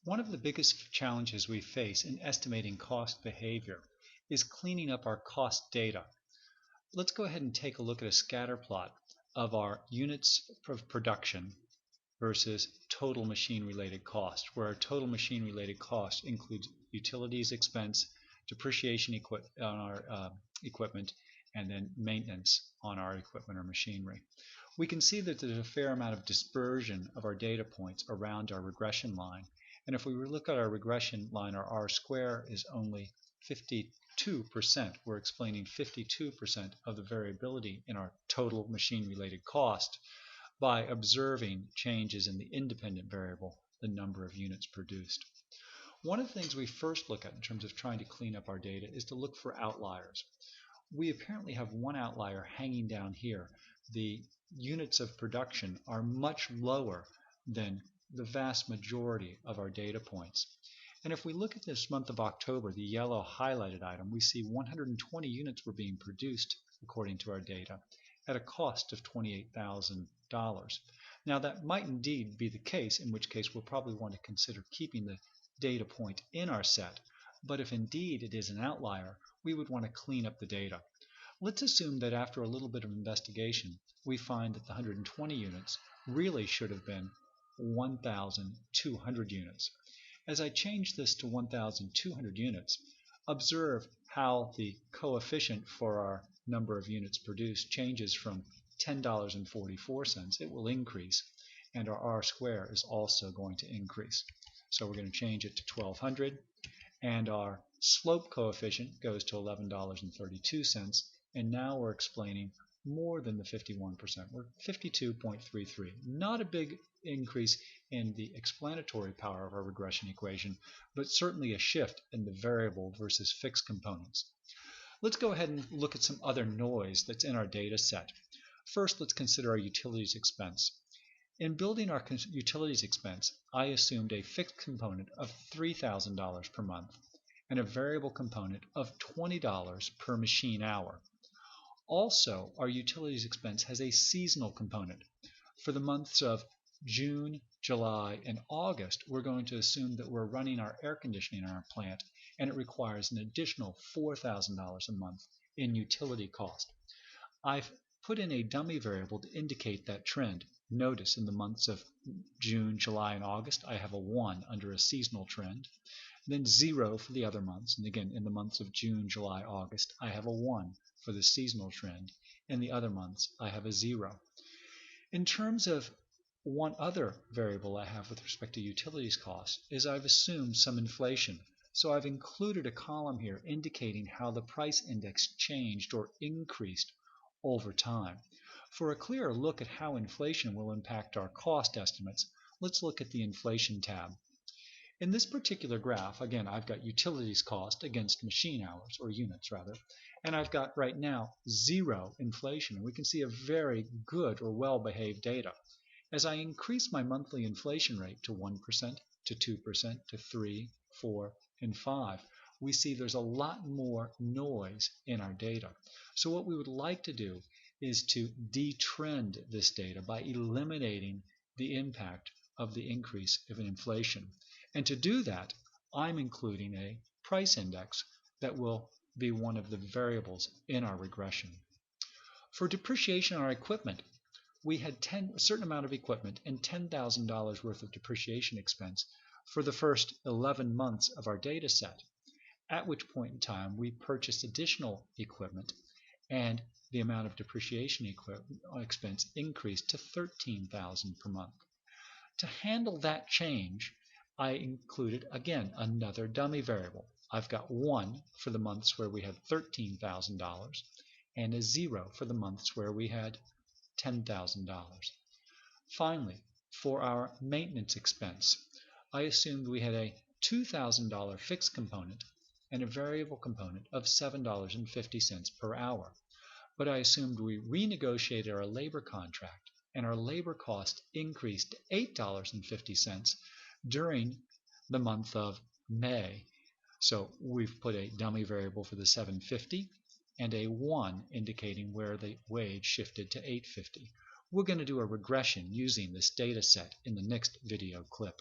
One of the biggest challenges we face in estimating cost behavior is cleaning up our cost data. Let's go ahead and take a look at a scatter plot of our units of production versus total machine-related cost, where our total machine-related cost includes utilities expense, depreciation on our equipment, and then maintenance on our equipment or machinery. We can see that there's a fair amount of dispersion of our data points around our regression line. And if we look at our regression line, our R-square is only 52%. We're explaining 52% of the variability in our total machine-related cost by observing changes in the independent variable, the number of units produced. One of the things we first look at in terms of trying to clean up our data is to look for outliers. We apparently have one outlier hanging down here. The units of production are much lower than the vast majority of our data points. And if we look at this month of October, the yellow highlighted item, we see 120 units were being produced according to our data at a cost of $28,000. Now that might indeed be the case, in which case we'll probably want to consider keeping the data point in our set. But if indeed it is an outlier, we would want to clean up the data. Let's assume that after a little bit of investigation, we find that the 120 units really should have been 1,200 units. As I change this to 1,200 units, observe how the coefficient for our number of units produced changes from $10.44, it will increase, and our R-square is also going to increase. So we're going to change it to 1,200, and our slope coefficient goes to $11.32, and now we're explaining more than the 51%. We're 52.33. Not a big increase in the explanatory power of our regression equation, but certainly a shift in the variable versus fixed components. Let's go ahead and look at some other noise that's in our data set. First, let's consider our utilities expense. In building our utilities expense, I assumed a fixed component of $3,000 per month and a variable component of $20 per machine hour. Also, our utilities expense has a seasonal component. For the months of June, July, and August, we're going to assume that we're running our air conditioning in our plant, and it requires an additional $4,000 a month in utility cost. I've put in a dummy variable to indicate that trend. Notice in the months of June, July, and August, I have a 1 under a seasonal trend, then 0 for the other months, and again in the months of June, July, August, I have a 1 for the seasonal trend. In the other months, I have a 0. In terms of one other variable I have with respect to utilities costs is I've assumed some inflation. So I've included a column here indicating how the price index changed or increased over time. For a clearer look at how inflation will impact our cost estimates, let's look at the inflation tab. In this particular graph, again, I've got utilities cost against machine hours, or units rather, and I've got right now 0 inflation. We can see a very good or well-behaved data. As I increase my monthly inflation rate to 1%, to 2%, to 3, 4, and 5, we see there's a lot more noise in our data. So what we would like to do is to detrend this data by eliminating the impact of the increase of inflation. And to do that, I'm including a price index that will be one of the variables in our regression. For depreciation on our equipment, we had a certain amount of equipment and $10,000 worth of depreciation expense for the first 11 months of our data set, at which point in time we purchased additional equipment and the amount of depreciation expense increased to $13,000 per month. To handle that change, I included, again, another dummy variable. I've got 1 for the months where we had $13,000 and a 0 for the months where we had $10,000. Finally, for our maintenance expense, I assumed we had a $2,000 fixed component and a variable component of $7.50 per hour. But I assumed we renegotiated our labor contract and our labor cost increased to $8.50 during the month of May. So we've put a dummy variable for the $7.50 and a 1 indicating where the wage shifted to $8.50. We're going to do a regression using this data set in the next video clip.